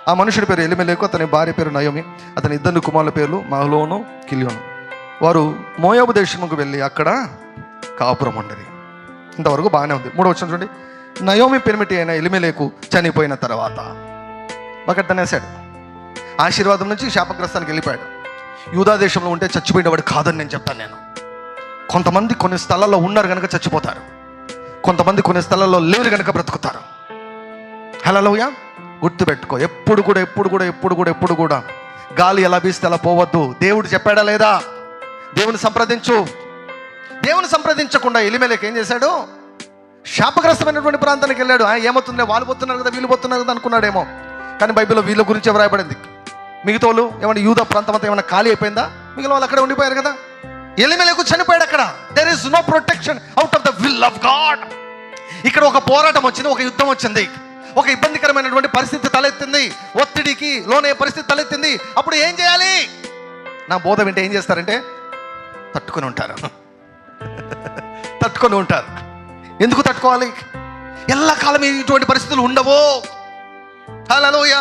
ఆ మనుషుడి పేరు ఎలిమెలెకు, అతని భార్య పేరు నయోమి, అతని ఇద్దరు కుమారుల పేర్లు మహలోను, కిలియోను. వారు మోయాబు దేశముకు వెళ్ళి అక్కడ కాపురం ఉండేది. ఇంతవరకు బాగానే ఉంది. 3వ వచనం చూడండి. నయోమి పెనిమిటి అయిన ఎలిమెలెకు చనిపోయిన తర్వాత ఒకటనేసాడు. ఆశీర్వాదం నుంచి శాపగ్రస్తానికి వెళ్ళిపోయాడు. యూదా దేశంలో ఉంటే చచ్చిపోయినవాడు కాదని నేను చెప్తాను. నేను కొంతమంది కొన్ని స్థలాల్లో ఉన్నారు కనుక చచ్చిపోతారు, కొంతమంది కొన్ని స్థలాల్లో లేరు కనుక బ్రతుకుతారు. హల్లెలూయా. గుర్తుపెట్టుకో, ఎప్పుడు కూడా గాలి ఎలా వీస్తే అలా పోవద్దు. దేవుడు చెప్పాడా లేదా? దేవుని సంప్రదించు. దేవుని సంప్రదించకుండా ఎలిమెలెకు ఏం చేశాడు? శాపగ్రస్తమైనటువంటి ప్రాంతానికి వెళ్ళాడు. ఏమవుతుందే, వాళ్ళు పోతున్నారు కదా, వీళ్ళు పోతున్నారు కదా అనుకున్నాడేమో. కానీ బైబిల్లో వీళ్ళ గురించి రాయబడింది. మిగతా వాళ్ళు ఏమన్నా యూదా ప్రాంతం అంతా ఏమన్నా ఖాళీ అయిపోయిందా? మిగిలిన వాళ్ళు అక్కడ ఉండిపోయారు కదా. ఎలిమెలెకు చనిపోయాడు అక్కడ. There is no protection out of the will of God. ఇక్కడ ఒక పోరాటం వచ్చింది, ఒక యుద్ధం వచ్చింది, ఒక ఇబ్బందికరమైనటువంటి పరిస్థితి తలెత్తింది, ఒత్తిడికి లోనే పరిస్థితి తలెత్తింది. అప్పుడు ఏం చేయాలి? నా బోధ వింటే ఏం చేస్తారంటే తట్టుకొని ఉంటారు. తట్టుకొని ఉంటారు. ఎందుకు తట్టుకోవాలి? ఎల్లకాలం ఇటువంటి పరిస్థితులు ఉండవు. హల్లెలూయా.